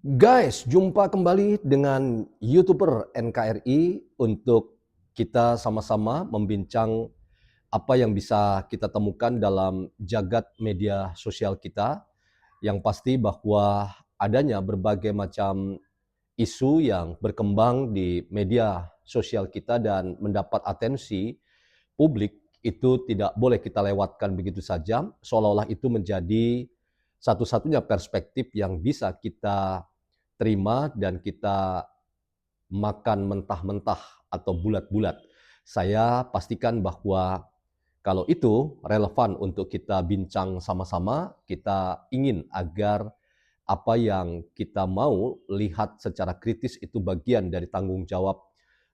Guys, jumpa kembali dengan YouTuber NKRI untuk kita sama-sama membincang apa yang bisa kita temukan dalam jagat media sosial kita. Yang pasti bahwa adanya berbagai macam isu yang berkembang di media sosial kita dan mendapat atensi publik itu tidak boleh kita lewatkan begitu saja, seolah-olah itu menjadi satu-satunya perspektif yang bisa kita terima dan kita makan mentah-mentah atau bulat-bulat. Saya pastikan bahwa kalau itu relevan untuk kita bincang sama-sama, kita ingin agar apa yang kita mau lihat secara kritis itu bagian dari tanggung jawab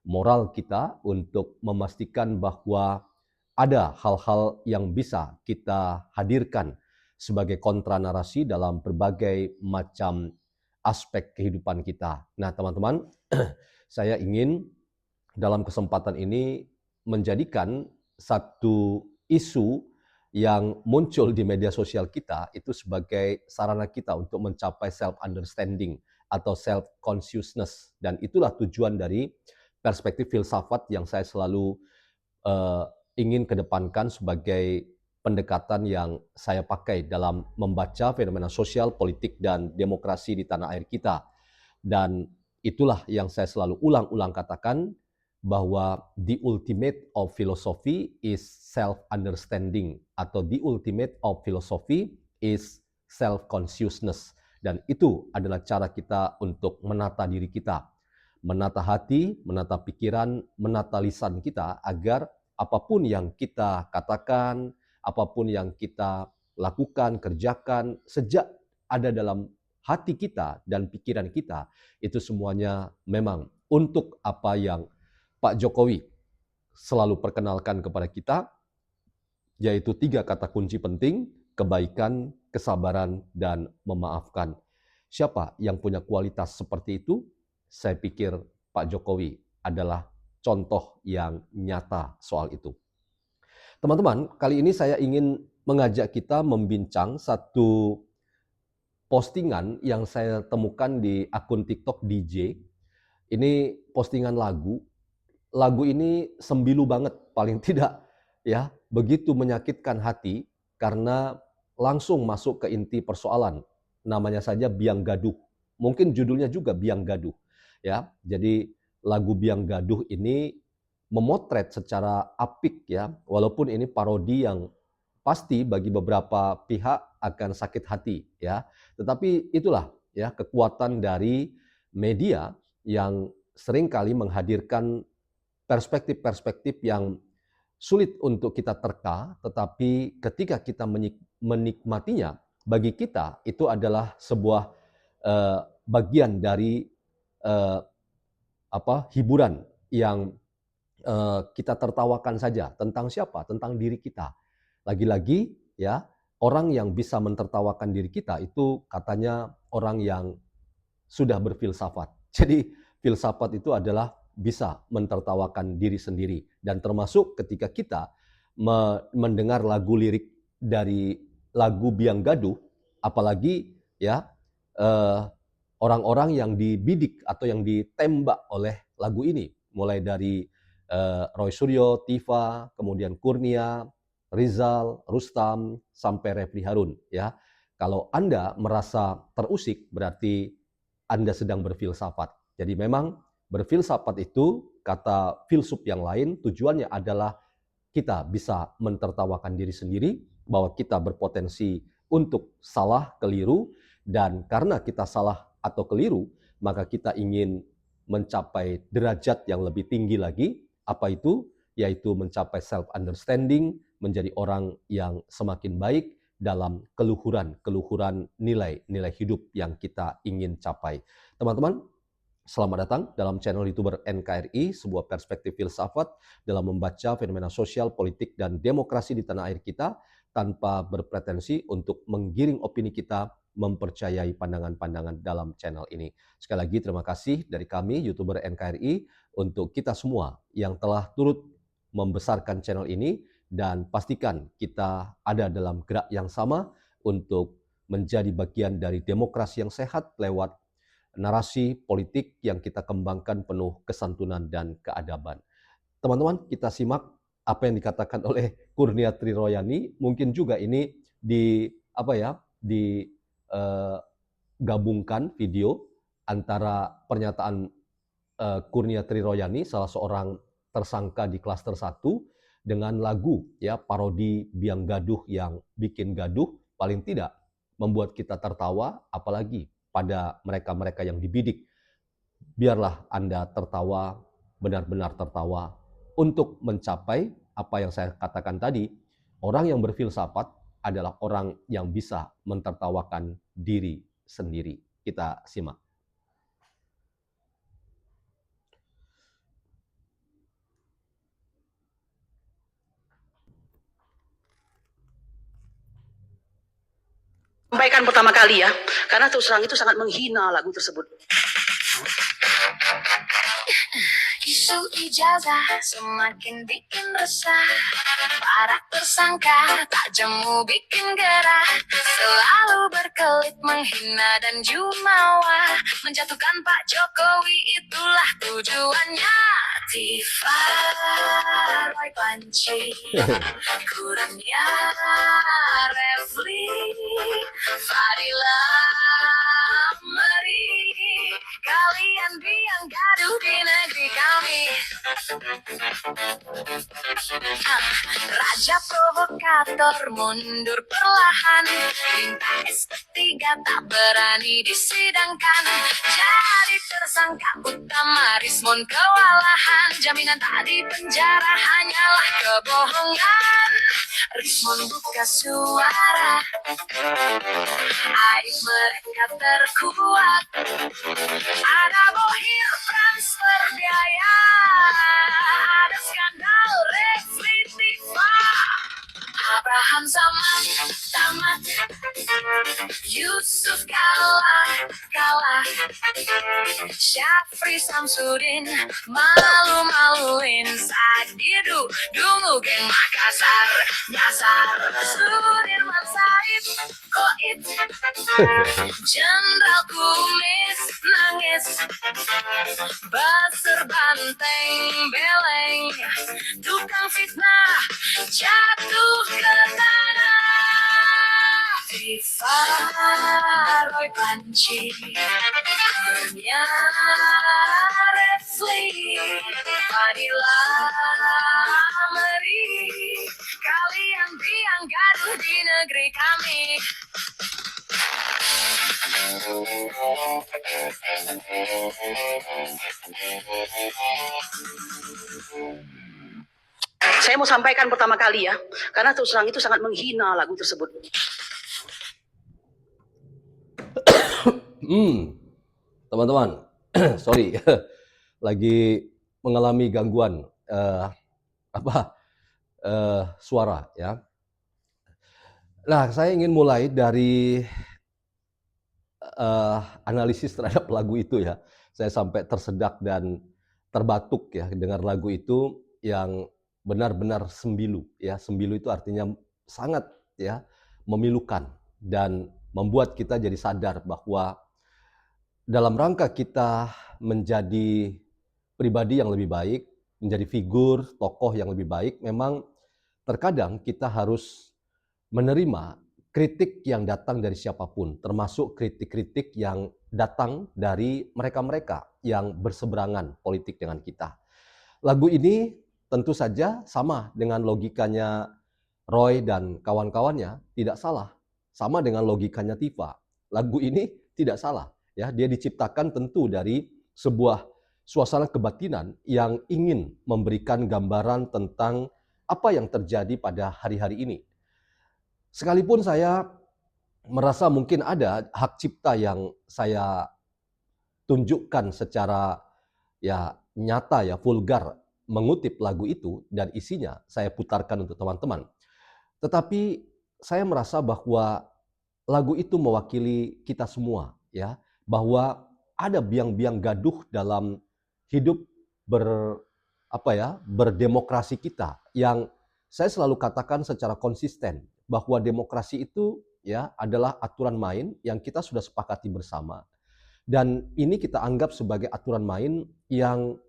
moral kita untuk memastikan bahwa ada hal-hal yang bisa kita hadirkan sebagai kontra narasi dalam berbagai macam aspek kehidupan kita. Nah, teman-teman, saya ingin dalam kesempatan ini menjadikan satu isu yang muncul di media sosial kita itu sebagai sarana kita untuk mencapai self-understanding atau self-consciousness. Dan itulah tujuan dari perspektif filsafat yang saya selalu uh, ingin kedepankan sebagai pendekatan yang saya pakai dalam membaca fenomena sosial, politik, dan demokrasi di tanah air kita. Dan itulah yang saya selalu ulang-ulang katakan, bahwa the ultimate of philosophy is self-understanding atau the ultimate of philosophy is self-consciousness. Dan itu adalah cara kita untuk menata diri kita, menata hati, menata pikiran, menata lisan kita agar apapun yang kita katakan, apapun yang kita lakukan, kerjakan, sejak ada dalam hati kita dan pikiran kita, itu semuanya memang untuk apa yang Pak Jokowi selalu perkenalkan kepada kita, yaitu 3 kata kunci penting: kebaikan, kesabaran, dan memaafkan. Siapa yang punya kualitas seperti itu? Saya pikir Pak Jokowi adalah contoh yang nyata soal itu. Teman-teman, kali ini saya ingin mengajak kita membincang satu postingan yang saya temukan di akun TikTok DJ. Ini postingan lagu. Lagu ini sembilu banget paling tidak ya, begitu menyakitkan hati karena langsung masuk ke inti persoalan. Namanya saja Biang Gaduh. Mungkin judulnya juga Biang Gaduh ya. Jadi lagu Biang Gaduh ini memotret secara apik ya, walaupun ini parodi yang pasti bagi beberapa pihak akan sakit hati ya. Tetapi itulah ya kekuatan dari media yang seringkali menghadirkan perspektif-perspektif yang sulit untuk kita terka, tetapi ketika kita menikmatinya, bagi kita itu adalah sebuah bagian dari eh, hiburan yang kita tertawakan saja. Tentang siapa? Tentang diri kita. Lagi-lagi ya, orang yang bisa mentertawakan diri kita itu katanya orang yang sudah berfilsafat. Jadi filsafat itu adalah bisa mentertawakan diri sendiri, dan termasuk ketika kita mendengar lagu lirik dari lagu Biang Gaduh, apalagi ya eh, orang-orang yang dibidik atau yang ditembak oleh lagu ini, mulai dari Roy Suryo, Tifa, kemudian Kurnia, Rizal, Rustam, sampai Refli Harun ya. Kalau Anda merasa terusik, berarti Anda sedang berfilsafat. Jadi memang berfilsafat itu, kata filsuf yang lain, tujuannya adalah kita bisa mentertawakan diri sendiri, bahwa kita berpotensi untuk salah, keliru, dan karena kita salah atau keliru, maka kita ingin mencapai derajat yang lebih tinggi lagi. Apa itu? Yaitu mencapai self-understanding, menjadi orang yang semakin baik dalam keluhuran nilai-nilai hidup yang kita ingin capai. Teman-teman, selamat datang dalam channel YouTuber NKRI, sebuah perspektif filsafat dalam membaca fenomena sosial, politik, dan demokrasi di tanah air kita tanpa berpretensi untuk menggiring opini kita mempercayai pandangan-pandangan dalam channel ini. Sekali lagi terima kasih dari kami YouTuber NKRI untuk kita semua yang telah turut membesarkan channel ini, dan pastikan kita ada dalam gerak yang sama untuk menjadi bagian dari demokrasi yang sehat lewat narasi politik yang kita kembangkan penuh kesantunan dan keadaban. Teman-teman, kita simak apa yang dikatakan oleh Kurnia Triroyani. Mungkin juga ini digabungkan video antara pernyataan Kurnia Triroyani, salah seorang tersangka di klaster 1, dengan lagu ya parodi Biang Gaduh yang bikin gaduh, paling tidak membuat kita tertawa, apalagi pada mereka-mereka yang dibidik. Biarlah Anda tertawa, benar-benar tertawa, untuk mencapai apa yang saya katakan tadi. Orang yang berfilsafat adalah orang yang bisa mentertawakan diri sendiri. Kita simak. Sampaikan pertama kali ya, karena terus terang itu sangat menghina lagu tersebut. Isu ijazah semakin bikin resah, para tersangka tak jemu bikin gerah, selalu berkelit menghina dan jumawa, menjatuhkan Pak Jokowi itulah tujuannya. Tifa Roy Panci, Kurnia Refli, Fadila Meri, kalian biang gaduh di negeri kami. Raja provokator mundur perlahan, minta S3 tak berani disidangkan, jadi tersangka utama Rismon kewalahan, jaminan tak di penjara hanyalah kebohongan. Rismon buka suara, aib mereka terkuat, ada bohir transfer biaya, ada skandal Reflektiva, Abraham Zaman tamat, Yusuf kalah, Syafri Samsudin malu-maluin, Sadidu Dungu geng Makassar nyasar, Sudirman Said Koit, Jenderal Kumis nangis, Basir Banteng Beleng, tukang fitnah jatuh ke tanah. Tifa Roy Panci, Kurnia Refli, Fadila Meri, kalian biang gaduh di negeri kami. Saya mau sampaikan pertama kali ya, karena terus terang itu sangat menghina lagu tersebut. Teman-teman, sorry, lagi mengalami gangguan suara ya. Nah, saya ingin mulai dari analisis terhadap lagu itu ya. Saya sampai tersedak dan terbatuk ya dengar lagu itu yang benar-benar sembilu ya. Sembilu itu artinya sangat ya memilukan dan membuat kita jadi sadar bahwa dalam rangka kita menjadi pribadi yang lebih baik, menjadi figur, tokoh yang lebih baik, memang terkadang kita harus menerima kritik yang datang dari siapapun, termasuk kritik-kritik yang datang dari mereka-mereka yang berseberangan politik dengan kita. Lagu ini tentu saja sama dengan logikanya Roy dan kawan-kawannya, tidak salah. Sama dengan logikanya Tifa. Lagu ini tidak salah. Ya, dia diciptakan tentu dari sebuah suasana kebatinan yang ingin memberikan gambaran tentang apa yang terjadi pada hari-hari ini. Sekalipun saya merasa mungkin ada hak cipta yang saya tunjukkan secara ya nyata ya vulgar mengutip lagu itu dan isinya saya putarkan untuk teman-teman. Tetapi saya merasa bahwa lagu itu mewakili kita semua ya, bahwa ada biang-biang gaduh dalam hidup berdemokrasi kita yang saya selalu katakan secara konsisten bahwa demokrasi itu ya adalah aturan main yang kita sudah sepakati bersama Dan ini kita anggap sebagai aturan main yang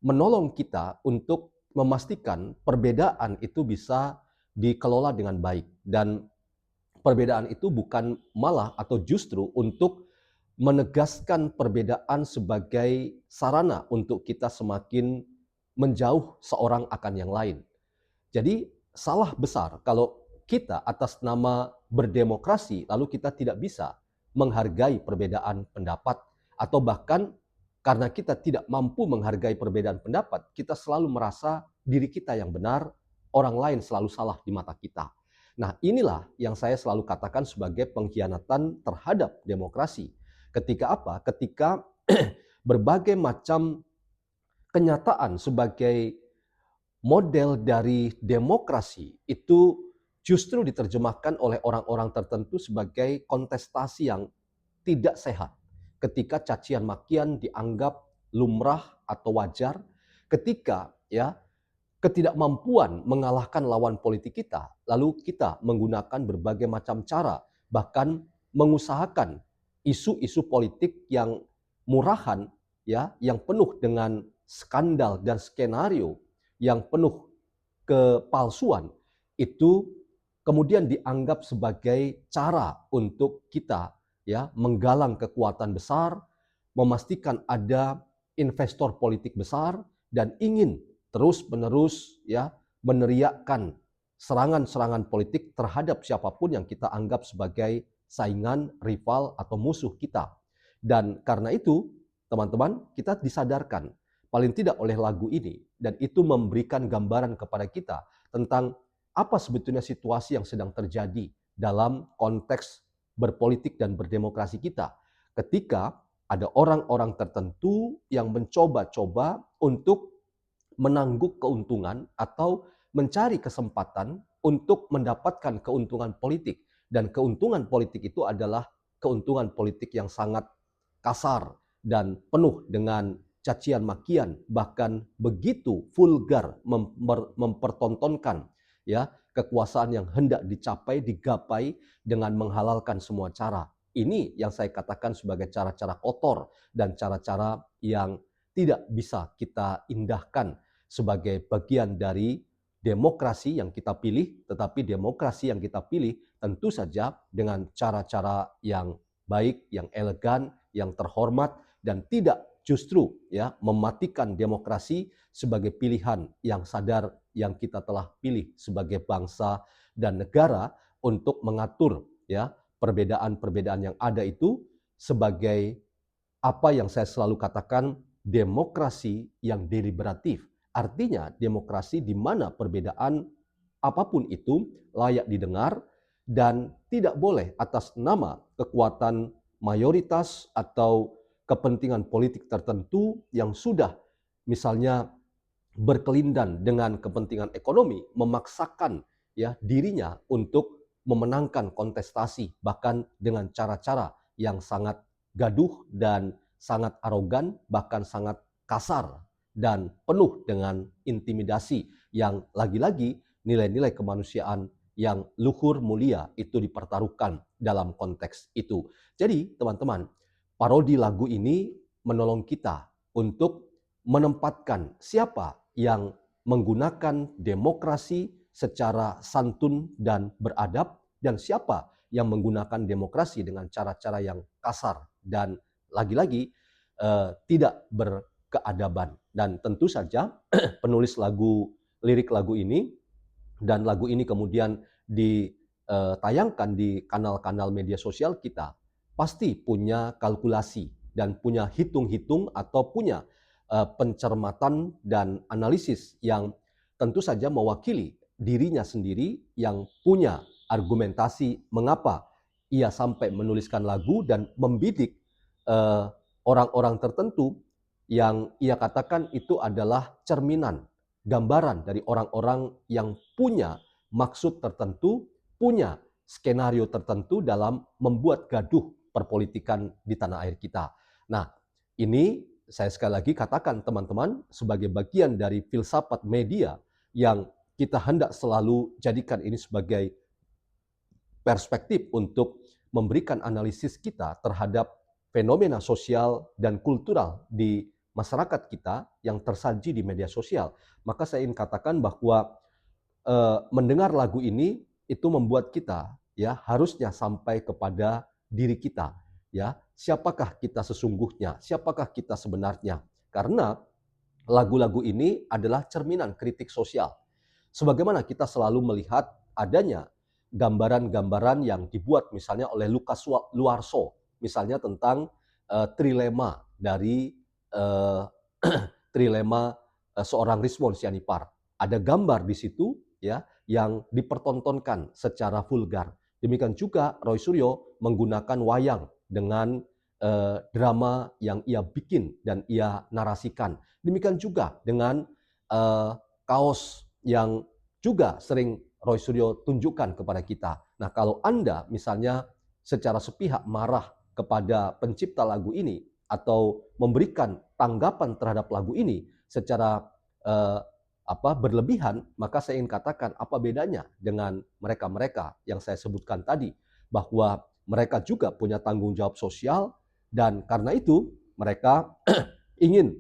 menolong kita untuk memastikan perbedaan itu bisa dikelola dengan baik. Dan perbedaan itu bukan malah atau justru untuk menegaskan perbedaan sebagai sarana untuk kita semakin menjauh seorang akan yang lain. Jadi salah besar kalau kita atas nama berdemokrasi lalu kita tidak bisa menghargai perbedaan pendapat, atau bahkan karena kita tidak mampu menghargai perbedaan pendapat, kita selalu merasa diri kita yang benar, orang lain selalu salah di mata kita. Nah, inilah yang saya selalu katakan sebagai pengkhianatan terhadap demokrasi. Ketika apa? Ketika berbagai macam kenyataan sebagai model dari demokrasi itu justru diterjemahkan oleh orang-orang tertentu sebagai kontestasi yang tidak sehat. Ketika cacian makian dianggap lumrah atau wajar, ketika ketidakmampuan mengalahkan lawan politik kita, lalu kita menggunakan berbagai macam cara, bahkan mengusahakan isu-isu politik yang murahan, yang penuh dengan skandal dan skenario yang penuh kepalsuan, itu kemudian dianggap sebagai cara untuk kita menggalang kekuatan besar, memastikan ada investor politik besar, dan ingin terus-menerus meneriakkan serangan-serangan politik terhadap siapapun yang kita anggap sebagai saingan, rival, atau musuh kita. Dan karena itu, teman-teman, kita disadarkan paling tidak oleh lagu ini, dan itu memberikan gambaran kepada kita tentang apa sebetulnya situasi yang sedang terjadi dalam konteks berpolitik dan berdemokrasi kita. Ketika ada orang-orang tertentu yang mencoba-coba untuk menangguk keuntungan atau mencari kesempatan untuk mendapatkan keuntungan politik. Dan keuntungan politik itu adalah keuntungan politik yang sangat kasar dan penuh dengan cacian makian, bahkan begitu vulgar mempertontonkan kekuasaan yang hendak digapai dengan menghalalkan semua cara. Ini yang saya katakan sebagai cara-cara kotor dan cara-cara yang tidak bisa kita indahkan sebagai bagian dari demokrasi yang kita pilih, tetapi demokrasi yang kita pilih tentu saja dengan cara-cara yang baik, yang elegan, yang terhormat, dan tidak justru mematikan demokrasi sebagai pilihan yang sadar yang kita telah pilih sebagai bangsa dan negara untuk mengatur perbedaan-perbedaan yang ada itu sebagai apa yang saya selalu katakan, demokrasi yang deliberatif. Artinya demokrasi di mana perbedaan apapun itu layak didengar dan tidak boleh atas nama kekuatan mayoritas atau kepentingan politik tertentu yang sudah misalnya berkelindan dengan kepentingan ekonomi memaksakan dirinya untuk memenangkan kontestasi, bahkan dengan cara-cara yang sangat gaduh dan sangat arogan, bahkan sangat kasar dan penuh dengan intimidasi yang lagi-lagi nilai-nilai kemanusiaan yang luhur mulia itu dipertaruhkan dalam konteks itu. Jadi teman-teman, parodi lagu ini menolong kita untuk menempatkan siapa yang menggunakan demokrasi secara santun dan beradab, dan siapa yang menggunakan demokrasi dengan cara-cara yang kasar dan lagi-lagi tidak berkeadaban. Dan tentu saja penulis lirik lagu ini, dan lagu ini kemudian ditayangkan di kanal-kanal media sosial kita, pasti punya kalkulasi dan punya hitung-hitung atau punya pencermatan dan analisis yang tentu saja mewakili dirinya sendiri, yang punya argumentasi mengapa ia sampai menuliskan lagu dan membidik orang-orang tertentu yang ia katakan itu adalah cerminan, gambaran dari orang-orang yang punya maksud tertentu, punya skenario tertentu dalam membuat gaduh perpolitikan di tanah air kita. Nah, ini saya sekali lagi katakan teman-teman, sebagai bagian dari filsafat media yang kita hendak selalu jadikan ini sebagai perspektif untuk memberikan analisis kita terhadap fenomena sosial dan kultural di masyarakat kita yang tersaji di media sosial, maka saya ingin katakan bahwa mendengar lagu ini itu membuat kita ya harusnya sampai kepada diri kita ya, siapakah kita sesungguhnya, siapakah kita sebenarnya. Karena lagu-lagu ini adalah cerminan kritik sosial. Sebagaimana kita selalu melihat adanya gambaran-gambaran yang dibuat misalnya oleh Lukas Luarso, misalnya tentang trilema dari eh, trilema seorang Rizwan Sianipar. Ada gambar di situ ya yang dipertontonkan secara vulgar. Demikian juga Roy Suryo menggunakan wayang dengan drama yang ia bikin dan ia narasikan. Demikian juga dengan kaos yang juga sering Roy Suryo tunjukkan kepada kita. Nah, kalau Anda misalnya secara sepihak marah kepada pencipta lagu ini atau memberikan tanggapan terhadap lagu ini secara berlebihan, maka saya ingin katakan apa bedanya dengan mereka-mereka yang saya sebutkan tadi, bahwa mereka juga punya tanggung jawab sosial dan karena itu mereka ingin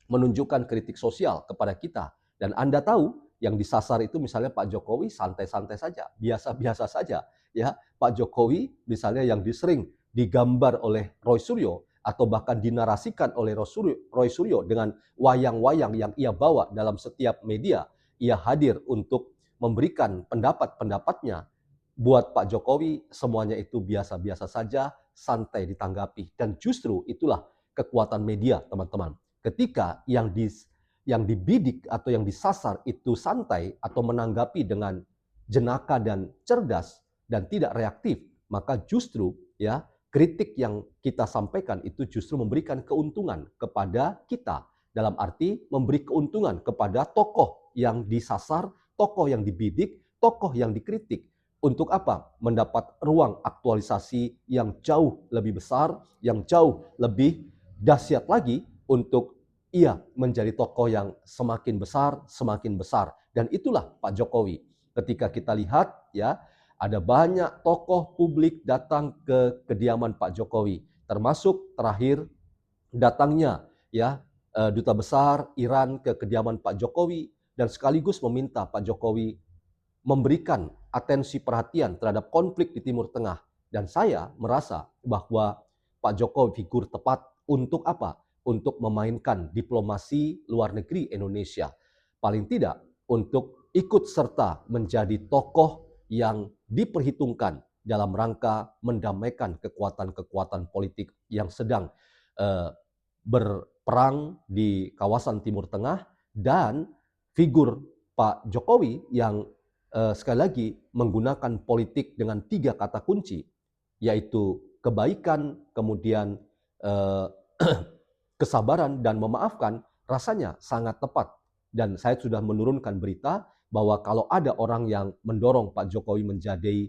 menunjukkan kritik sosial kepada kita. Dan Anda tahu yang disasar itu misalnya Pak Jokowi santai-santai saja, biasa-biasa saja. Ya, Pak Jokowi misalnya yang sering digambar oleh Roy Suryo atau bahkan dinarasikan oleh Roy Suryo dengan wayang-wayang yang ia bawa dalam setiap media. Ia hadir untuk memberikan pendapat-pendapatnya. Buat Pak Jokowi semuanya itu biasa-biasa saja, santai ditanggapi. Dan justru itulah kekuatan media, teman-teman. Ketika yang dibidik atau yang disasar itu santai atau menanggapi dengan jenaka dan cerdas dan tidak reaktif, maka justru ya kritik yang kita sampaikan itu justru memberikan keuntungan kepada kita. Dalam arti memberi keuntungan kepada tokoh yang disasar, tokoh yang dibidik, tokoh yang dikritik. Untuk apa? Mendapat ruang aktualisasi yang jauh lebih besar, yang jauh lebih dahsyat lagi untuk ia menjadi tokoh yang semakin besar. Dan itulah Pak Jokowi. Ketika kita lihat ya, ada banyak tokoh publik datang ke kediaman Pak Jokowi, termasuk terakhir datangnya ya duta besar Iran ke kediaman Pak Jokowi dan sekaligus meminta Pak Jokowi memberikan atensi perhatian terhadap konflik di Timur Tengah. Dan saya merasa bahwa Pak Jokowi figur tepat untuk apa? Untuk memainkan diplomasi luar negeri Indonesia. Paling tidak untuk ikut serta menjadi tokoh yang diperhitungkan dalam rangka mendamaikan kekuatan-kekuatan politik yang sedang berperang di kawasan Timur Tengah dan figur Pak Jokowi yang sekali lagi menggunakan politik dengan 3 kata kunci, yaitu kebaikan, kemudian kesabaran dan memaafkan, rasanya sangat tepat. Dan saya sudah menurunkan berita bahwa kalau ada orang yang mendorong Pak Jokowi menjadi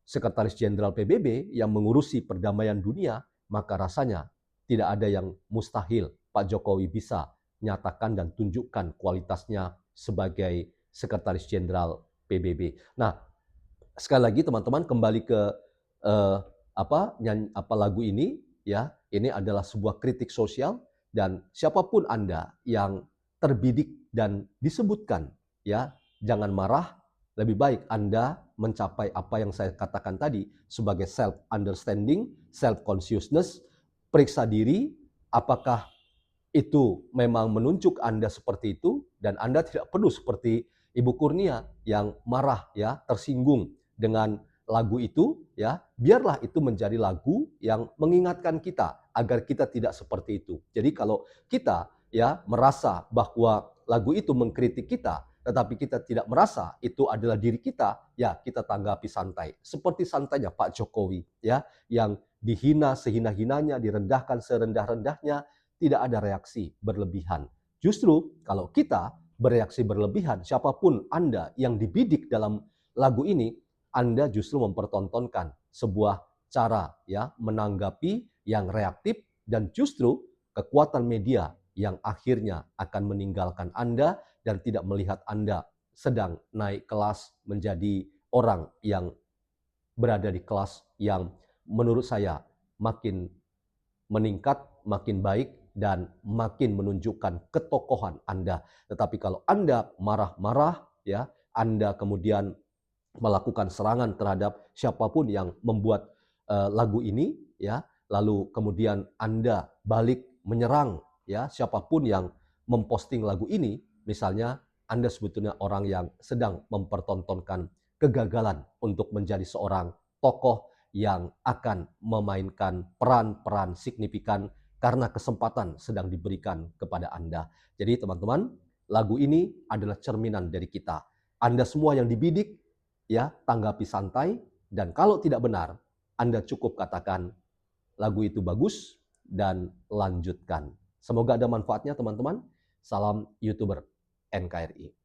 Sekretaris Jenderal PBB yang mengurusi perdamaian dunia, maka rasanya tidak ada yang mustahil Pak Jokowi bisa nyatakan dan tunjukkan kualitasnya sebagai Sekretaris Jenderal PBB. Nah, sekali lagi teman-teman kembali ke lagu ini ya, ini adalah sebuah kritik sosial dan siapapun Anda yang terbidik dan disebutkan ya, jangan marah, lebih baik Anda mencapai apa yang saya katakan tadi sebagai self understanding, self consciousness, periksa diri apakah itu memang menunjuk Anda seperti itu dan Anda tidak perlu seperti Ibu Kurnia yang marah ya, tersinggung dengan lagu itu ya, biarlah itu menjadi lagu yang mengingatkan kita agar kita tidak seperti itu. Jadi kalau kita ya merasa bahwa lagu itu mengkritik kita, tetapi kita tidak merasa itu adalah diri kita, ya kita tanggapi santai. Seperti santainya Pak Jokowi ya, yang dihina sehina-hinanya, direndahkan serendah-rendahnya, tidak ada reaksi berlebihan. Justru kalau kita bereaksi berlebihan, siapapun Anda yang dibidik dalam lagu ini, Anda justru mempertontonkan sebuah cara ya menanggapi yang reaktif dan justru kekuatan media yang akhirnya akan meninggalkan Anda dan tidak melihat Anda sedang naik kelas menjadi orang yang berada di kelas yang menurut saya makin meningkat, makin baik, dan makin menunjukkan ketokohan Anda. Tetapi kalau Anda marah-marah, ya, Anda kemudian melakukan serangan terhadap siapapun yang membuat lagu ini, ya, lalu kemudian Anda balik menyerang, ya, siapapun yang memposting lagu ini, misalnya Anda sebetulnya orang yang sedang mempertontonkan kegagalan untuk menjadi seorang tokoh yang akan memainkan peran-peran signifikan karena kesempatan sedang diberikan kepada Anda. Jadi teman-teman, lagu ini adalah cerminan dari kita. Anda semua yang dibidik, ya, tanggapi santai, dan kalau tidak benar, Anda cukup katakan lagu itu bagus dan lanjutkan. Semoga ada manfaatnya teman-teman. Salam YouTuber NKRI.